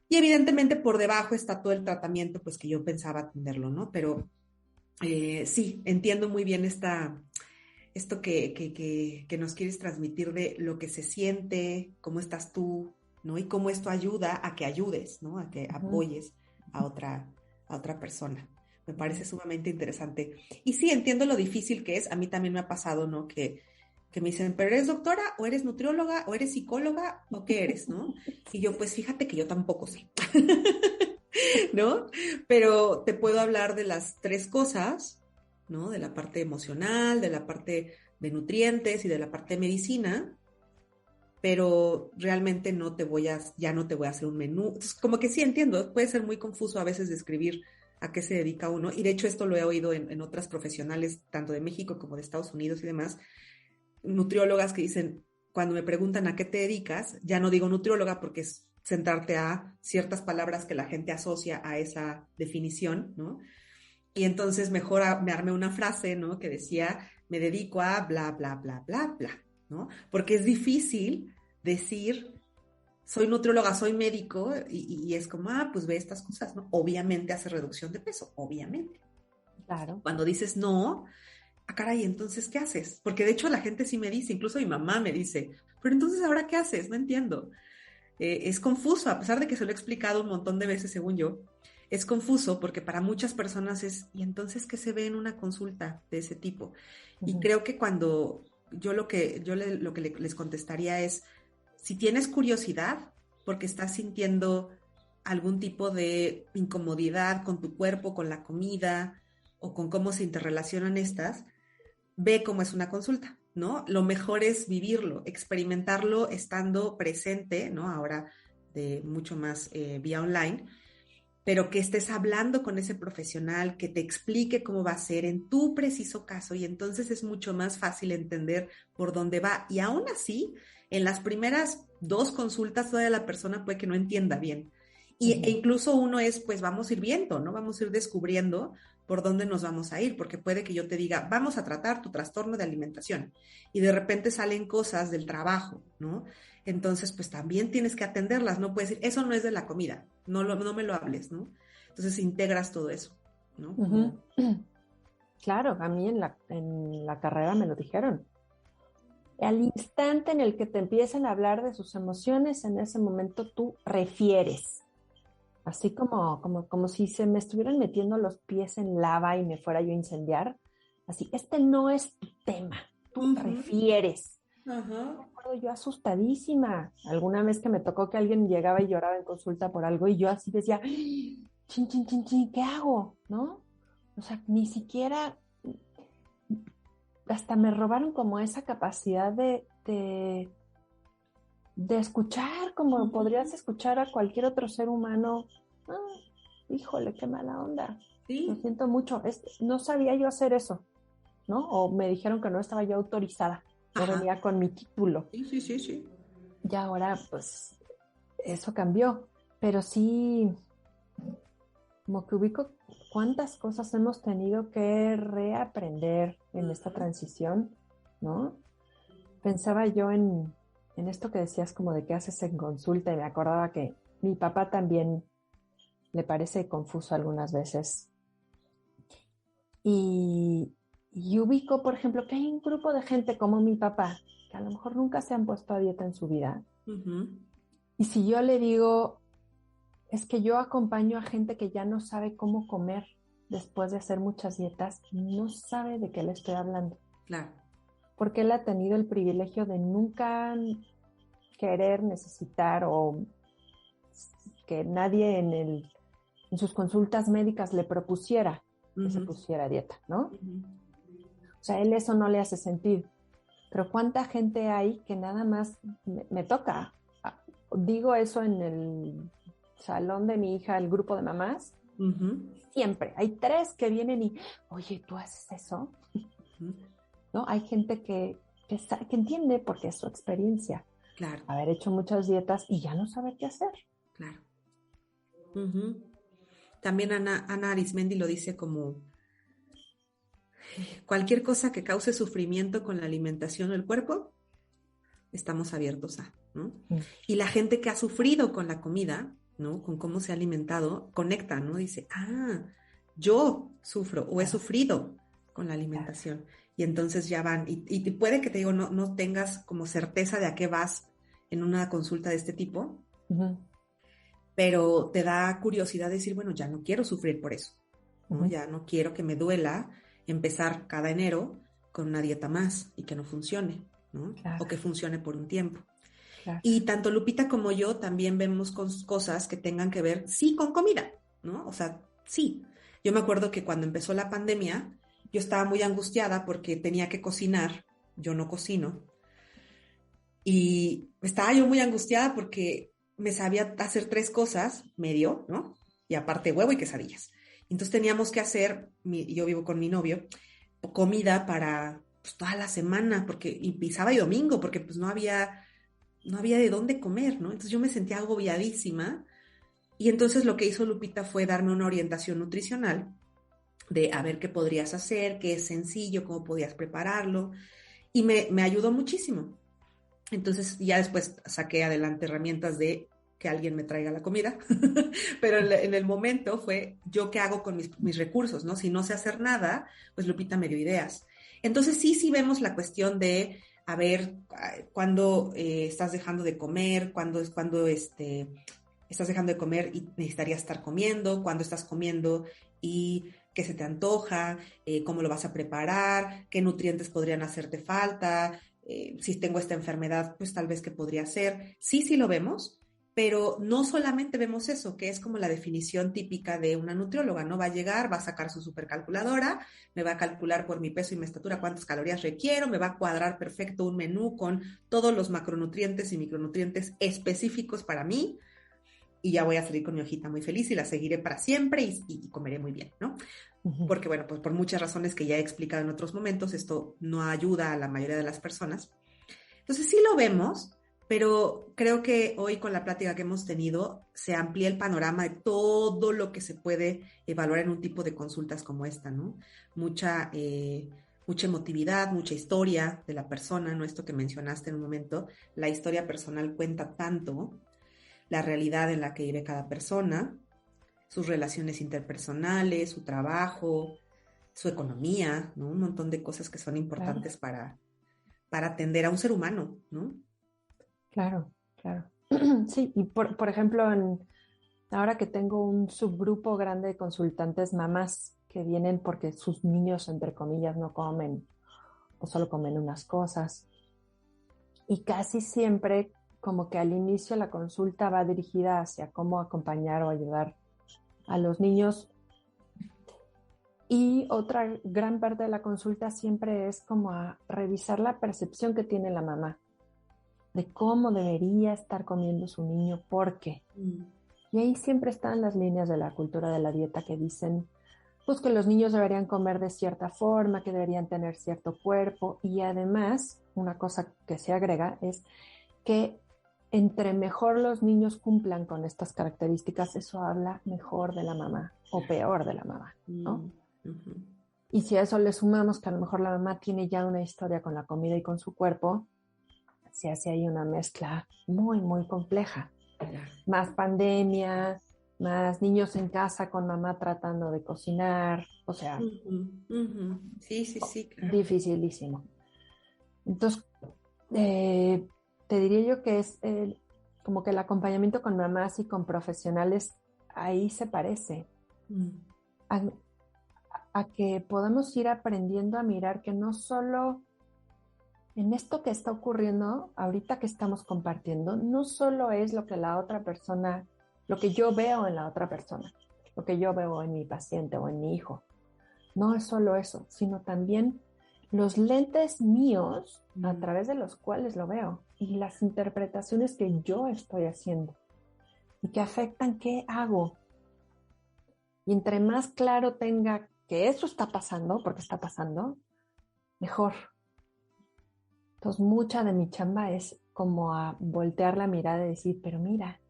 Y evidentemente por debajo está todo el tratamiento, pues que yo pensaba atenderlo, ¿no? Pero sí, entiendo muy bien esto que nos quieres transmitir de lo que se siente, cómo estás tú, ¿no? Y cómo esto ayuda a que ayudes, ¿no? A que apoyes a otra persona. Me parece sumamente interesante. Y sí, entiendo lo difícil que es. A mí también me ha pasado, ¿no? Que me dicen, ¿pero eres doctora? ¿O eres nutrióloga? ¿O eres psicóloga? ¿O qué eres, no? Y yo, pues fíjate que yo tampoco sé, ¿no? Pero te puedo hablar de las tres cosas, ¿no? De la parte emocional, de la parte de nutrientes y de la parte de medicina, pero realmente ya no te voy a hacer un menú. Entonces, como que sí entiendo, puede ser muy confuso a veces describir a qué se dedica uno, y de hecho esto lo he oído en otras profesionales, tanto de México como de Estados Unidos y demás, nutriólogas que dicen, cuando me preguntan a qué te dedicas, ya no digo nutrióloga porque es centrarte a ciertas palabras que la gente asocia a esa definición, ¿no? Y entonces mejor me armé una frase, ¿no? Que decía, me dedico a bla, bla, bla, bla, bla, ¿no? Porque es difícil decir, soy nutrióloga, soy médico, y es como, pues ve estas cosas, ¿no? Obviamente hace reducción de peso, obviamente. Claro. Cuando dices no, caray, entonces, ¿qué haces? Porque de hecho la gente sí me dice, incluso mi mamá me dice, pero entonces, ¿ahora qué haces? No entiendo. Es confuso, a pesar de que se lo he explicado un montón de veces, según yo, es confuso porque para muchas personas ¿y entonces qué se ve en una consulta de ese tipo? Y creo que cuando lo que les contestaría es, si tienes curiosidad porque estás sintiendo algún tipo de incomodidad con tu cuerpo, con la comida o con cómo se interrelacionan estas, ve cómo es una consulta, ¿no? Lo mejor es vivirlo, experimentarlo estando presente, ¿no? Ahora de mucho más vía online, pero que estés hablando con ese profesional, que te explique cómo va a ser en tu preciso caso, y entonces es mucho más fácil entender por dónde va. Y aún así, en las primeras 2 consultas todavía la persona puede que no entienda bien. E incluso uno pues vamos a ir viendo, ¿no? Vamos a ir descubriendo por dónde nos vamos a ir, porque puede que yo te diga, vamos a tratar tu trastorno de alimentación, y de repente salen cosas del trabajo, ¿no? Entonces, pues también tienes que atenderlas, no puedes decir, eso no es de la comida, no me lo hables, ¿no? Entonces integras todo eso, ¿no? Claro, a mí en la carrera me lo dijeron. Al instante en el que te empiezan a hablar de sus emociones, en ese momento tú refieres. Así como si se me estuvieran metiendo los pies en lava y me fuera yo a incendiar. Así, este no es tu tema, tú refieres. Ajá. Me acuerdo yo asustadísima. Alguna vez que me tocó que alguien llegaba y lloraba en consulta por algo y yo así decía, chin, chin, chin, chin, ¿qué hago? ¿No? O sea, ni siquiera, hasta me robaron como esa capacidad de escuchar, como podrías escuchar a cualquier otro ser humano. Híjole, qué mala onda. Sí. Lo siento mucho. No sabía yo hacer eso, ¿no? O me dijeron que no estaba yo autorizada. No venía con mi título. Sí. Y ahora, pues, eso cambió. Pero sí, como que ubico cuántas cosas hemos tenido que reaprender en esta transición, ¿no? Pensaba yo en esto que decías como de qué haces en consulta, y me acordaba que mi papá también le parece confuso algunas veces. Y ubico, por ejemplo, que hay un grupo de gente como mi papá, que a lo mejor nunca se han puesto a dieta en su vida. Y si yo le digo, es que yo acompaño a gente que ya no sabe cómo comer después de hacer muchas dietas, no sabe de qué le estoy hablando. Claro. Porque él ha tenido el privilegio de nunca querer, necesitar o que nadie en sus consultas médicas le propusiera que se pusiera a dieta, ¿no? O sea, a él eso no le hace sentido. Pero ¿cuánta gente hay que nada más me toca? Digo eso en el salón de mi hija, el grupo de mamás. Siempre. Hay 3 que vienen y, oye, ¿tú haces eso? ¿No? Hay gente que entiende porque es su experiencia. Claro. Haber hecho muchas dietas y ya no saber qué hacer. Claro. También Ana Arismendi lo dice como cualquier cosa que cause sufrimiento con la alimentación del cuerpo, estamos abiertos a, ¿no? Y la gente que ha sufrido con la comida, ¿no? Con cómo se ha alimentado, conecta, ¿no? Dice, yo sufro o he sufrido con la alimentación. Y entonces ya van, y puede que te digo, no tengas como certeza de a qué vas en una consulta de este tipo, pero te da curiosidad decir, bueno, ya no quiero sufrir por eso, ¿no? Ya no quiero que me duela empezar cada enero con una dieta más y que no funcione, ¿no? Claro. O que funcione por un tiempo. Claro. Y tanto Lupita como yo también vemos cosas que tengan que ver, sí, con comida, ¿no? O sea, sí. Yo me acuerdo que cuando empezó la pandemia, yo estaba muy angustiada porque tenía que cocinar, yo no cocino, y estaba yo muy angustiada porque me sabía hacer 3 cosas, medio, ¿no? Y aparte huevo y quesadillas. Entonces teníamos que hacer, yo vivo con mi novio, comida para pues, toda la semana, porque, y sábado y domingo, porque pues no había de dónde comer, ¿no? Entonces yo me sentía agobiadísima y entonces lo que hizo Lupita fue darme una orientación nutricional de a ver qué podrías hacer, qué es sencillo, cómo podías prepararlo y me ayudó muchísimo. Entonces ya después saqué adelante herramientas de que alguien me traiga la comida, pero en el momento fue yo qué hago con mis recursos, ¿no? Si no sé hacer nada, pues Lupita me dio ideas. Entonces sí vemos la cuestión de, a ver, cuándo estás dejando de comer, cuando estás dejando de comer y necesitarías estar comiendo, cuándo estás comiendo y qué se te antoja, cómo lo vas a preparar, qué nutrientes podrían hacerte falta, si tengo esta enfermedad, pues tal vez qué podría ser. Sí lo vemos, pero no solamente vemos eso, que es como la definición típica de una nutrióloga, ¿no? Va a llegar, va a sacar su supercalculadora, me va a calcular por mi peso y mi estatura cuántas calorías requiero, me va a cuadrar perfecto un menú con todos los macronutrientes y micronutrientes específicos para mí, y ya voy a salir con mi hojita muy feliz y la seguiré para siempre y comeré muy bien, ¿no? Uh-huh. Porque, bueno, pues por muchas razones que ya he explicado en otros momentos, esto no ayuda a la mayoría de las personas. Entonces sí lo vemos, pero creo que hoy con la plática que hemos tenido se amplía el panorama de todo lo que se puede evaluar en un tipo de consultas como esta, ¿no? Mucha emotividad, mucha historia de la persona, ¿no? Esto que mencionaste en un momento, la historia personal cuenta tanto, la realidad en la que vive cada persona, sus relaciones interpersonales, su trabajo, su economía, ¿no? Un montón de cosas que son importantes para atender a un ser humano, ¿no? Claro, claro. Sí, y por ejemplo, ahora que tengo un subgrupo grande de consultantes mamás que vienen porque sus niños, entre comillas, no comen o solo comen unas cosas. Y casi siempre como que al inicio la consulta va dirigida hacia cómo acompañar o ayudar a los niños. Y otra gran parte de la consulta siempre es como a revisar la percepción que tiene la mamá de cómo debería estar comiendo su niño, por qué. Y ahí siempre están las líneas de la cultura de la dieta que dicen pues que los niños deberían comer de cierta forma, que deberían tener cierto cuerpo, y además una cosa que se agrega es que entre mejor los niños cumplan con estas características, eso habla mejor de la mamá o peor de la mamá, ¿no? Uh-huh. Y si a eso le sumamos que a lo mejor la mamá tiene ya una historia con la comida y con su cuerpo, se hace ahí una mezcla muy, muy compleja. Más pandemia, más niños en casa con mamá tratando de cocinar, o sea, Sí, claro. dificilísimo. Entonces, te diría yo que es como que el acompañamiento con mamás y con profesionales ahí se parece a que podamos ir aprendiendo a mirar que no solo en esto que está ocurriendo, ahorita que estamos compartiendo, no solo es lo que la otra persona, lo que yo veo en la otra persona, lo que yo veo en mi paciente o en mi hijo. No es solo eso, sino también los lentes míos a través de los cuales lo veo y las interpretaciones que yo estoy haciendo y que afectan qué hago. Y entre más claro tenga que eso está pasando, porque está pasando, mejor. Entonces, mucha de mi chamba es como a voltear la mirada y decir, pero mira,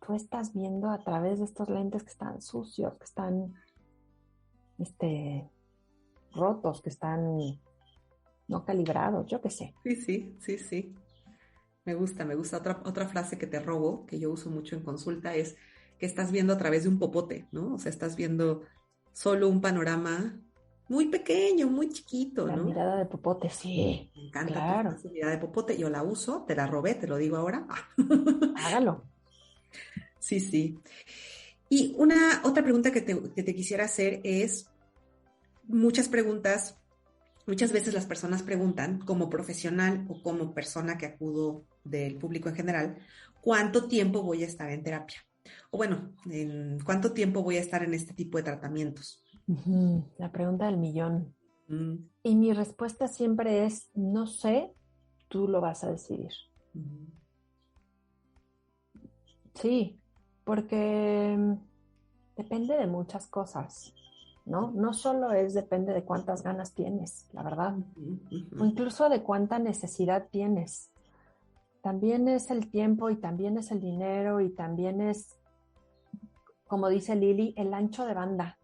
tú estás viendo a través de estos lentes que están sucios, que están rotos, que están no calibrados, yo qué sé. Sí. Me gusta. Otra frase que te robo, que yo uso mucho en consulta, es que estás viendo a través de un popote, ¿no? O sea, estás viendo solo un panorama muy pequeño, muy chiquito, La ¿no? mirada de popote, sí. Me encanta Claro. tu mirada de popote, yo la uso, te la robé, te lo digo ahora. Hágalo. Sí. Y otra pregunta que te quisiera hacer es, muchas veces las personas preguntan, como profesional o como persona que acudo del público en general, ¿cuánto tiempo voy a estar en terapia? O bueno, ¿en cuánto tiempo voy a estar en este tipo de tratamientos? La pregunta del millón. Y mi respuesta siempre es, no sé, tú lo vas a decidir. Sí, porque depende de muchas cosas, ¿no? No solo depende de cuántas ganas tienes, la verdad, o incluso de cuánta necesidad tienes. También es el tiempo y también es el dinero y también es, como dice Lili, el ancho de banda.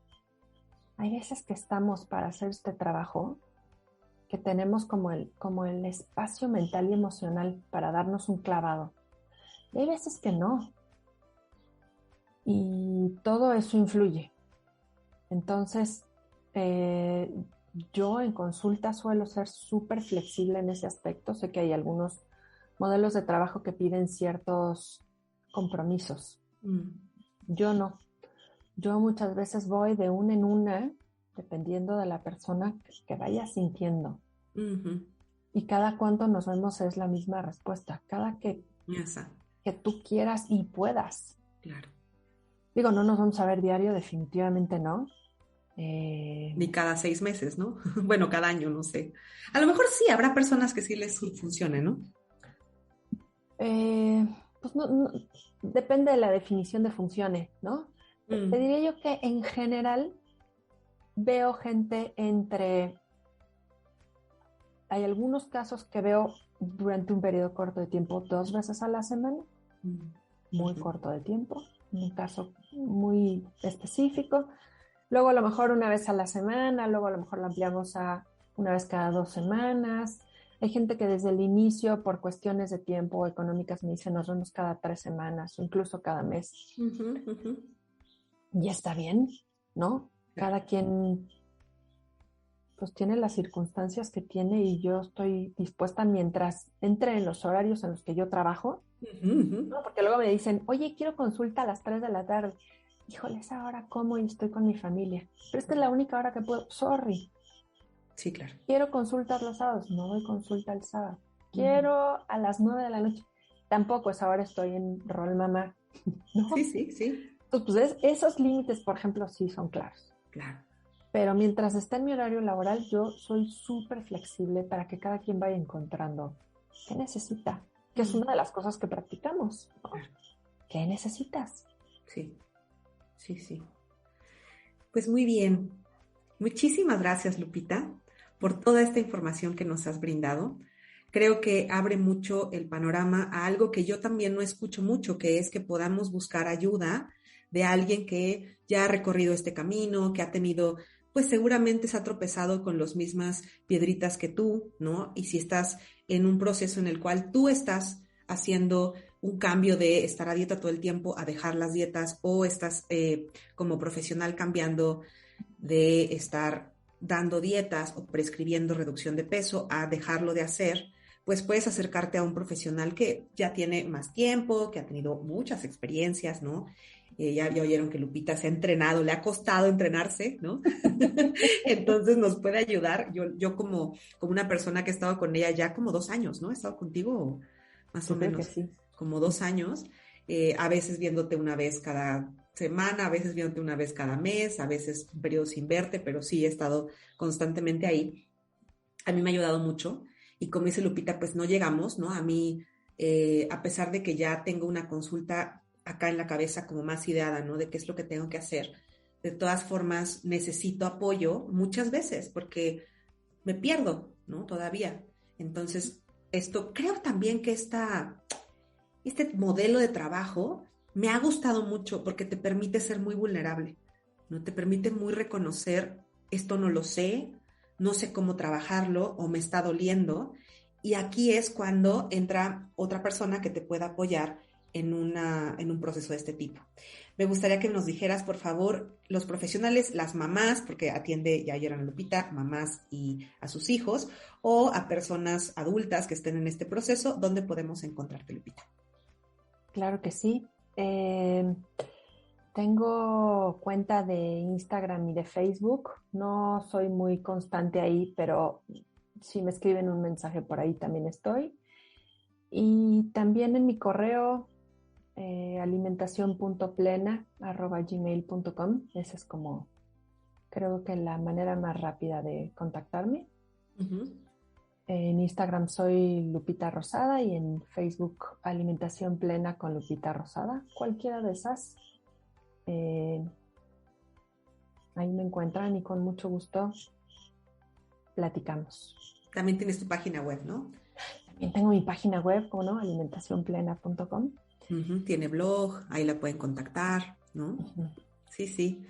Hay veces que estamos para hacer este trabajo que tenemos como el espacio mental y emocional para darnos un clavado. Y hay veces que no. Y todo eso influye. Entonces, yo en consulta suelo ser súper flexible en ese aspecto. Sé que hay algunos modelos de trabajo que piden ciertos compromisos. Yo no. Yo muchas veces voy de una en una, dependiendo de la persona que vaya sintiendo. Y cada cuánto nos vemos es la misma respuesta. Cada que tú quieras y puedas. Claro. Digo, no nos vamos a ver diario, definitivamente no. Ni cada 6 meses, ¿no? Bueno, cada año, no sé. A lo mejor sí, habrá personas que sí les funcione, ¿no? Pues no, depende de la definición de funcione, ¿no? Te diría yo que en general veo gente hay algunos casos que veo durante un periodo corto de tiempo, 2 veces a la semana, muy corto de tiempo, un caso muy específico. Luego a lo mejor una vez a la semana, luego a lo mejor lo ampliamos a una vez cada 2 semanas. Hay gente que desde el inicio, por cuestiones de tiempo económicas, me dice, nos vemos cada 3 semanas o incluso cada mes. Y está bien, ¿no? Cada quien pues tiene las circunstancias que tiene y yo estoy dispuesta mientras entre en los horarios en los que yo trabajo, ¿no? Porque luego me dicen, oye, quiero consulta a las 3 de la tarde. Híjole, esa hora como y estoy con mi familia. Pero esta es la única hora que puedo. Sorry. Sí, claro. Quiero consultas los sábados. No doy consulta el sábado. Quiero a las 9 de la noche. Tampoco, esa hora estoy en rol mamá. ¿No? Sí. Entonces, pues esos límites, por ejemplo, sí son claros. Claro. Pero mientras esté en mi horario laboral, yo soy súper flexible para que cada quien vaya encontrando qué necesita, que es una de las cosas que practicamos, ¿no? Claro. ¿Qué necesitas? Sí. Pues muy bien. Muchísimas gracias, Lupita, por toda esta información que nos has brindado. Creo que abre mucho el panorama a algo que yo también no escucho mucho, que es que podamos buscar ayuda de alguien que ya ha recorrido este camino, que ha tenido, pues seguramente se ha tropezado con las mismas piedritas que tú, ¿no? Y si estás en un proceso en el cual tú estás haciendo un cambio de estar a dieta todo el tiempo a dejar las dietas o estás como profesional cambiando de estar dando dietas o prescribiendo reducción de peso a dejarlo de hacer, pues puedes acercarte a un profesional que ya tiene más tiempo, que ha tenido muchas experiencias, ¿no? Ya oyeron que Lupita se ha entrenado, le ha costado entrenarse, ¿no? Entonces nos puede ayudar. Yo como una persona que he estado con ella ya como 2 años, ¿no? He estado contigo más o menos sí. como 2 años, a veces viéndote una vez cada semana, a veces viéndote una vez cada mes, a veces un periodo sin verte, pero sí he estado constantemente ahí. A mí me ha ayudado mucho y como dice Lupita, pues no llegamos, ¿no? A mí, a pesar de que ya tengo una consulta acá en la cabeza como más ideada, ¿no? De qué es lo que tengo que hacer, de todas formas necesito apoyo muchas veces porque me pierdo, ¿no? Todavía. Entonces, esto, creo también que este modelo de trabajo me ha gustado mucho porque te permite ser muy vulnerable, ¿no? Te permite muy reconocer, esto no lo sé, no sé cómo trabajarlo o me está doliendo. Y aquí es cuando entra otra persona que te pueda apoyar en un proceso de este tipo. Me gustaría que nos dijeras, por favor, los profesionales, las mamás, porque atiende, ya oyeron a Lupita, mamás y a sus hijos, o a personas adultas que estén en este proceso, ¿dónde podemos encontrarte, Lupita? Claro que sí. Tengo cuenta de Instagram y de Facebook. No soy muy constante ahí, pero si me escriben un mensaje por ahí también estoy. Y también en mi correo alimentación.plena@gmail.com. Ese es como creo que la manera más rápida de contactarme. Uh-huh. En Instagram soy Lupita Rosada y en Facebook Alimentación Plena con Lupita Rosada. Cualquiera de esas. Ahí me encuentran y con mucho gusto platicamos. También tienes tu página web, ¿no? También tengo mi página web, ¿cómo no? alimentacionplena.com. Uh-huh. Tiene blog, ahí la pueden contactar, ¿no? Uh-huh. Sí, sí.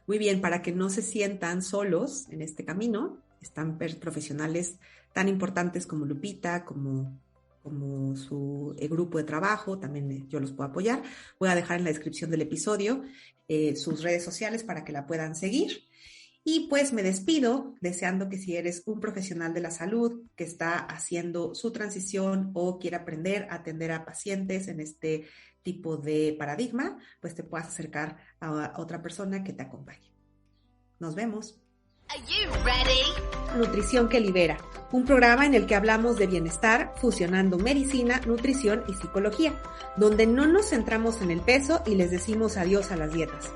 Muy bien, para que no se sientan solos en este camino, están profesionales tan importantes como Lupita, como su grupo de trabajo, también yo los puedo apoyar. Voy a dejar en la descripción del episodio sus redes sociales para que la puedan seguir. Y pues me despido deseando que si eres un profesional de la salud que está haciendo su transición o quiere aprender a atender a pacientes en este tipo de paradigma, pues te puedas acercar a otra persona que te acompañe. Nos vemos. Are you ready? Nutrición que libera, un programa en el que hablamos de bienestar fusionando medicina, nutrición y psicología, donde no nos centramos en el peso y les decimos adiós a las dietas.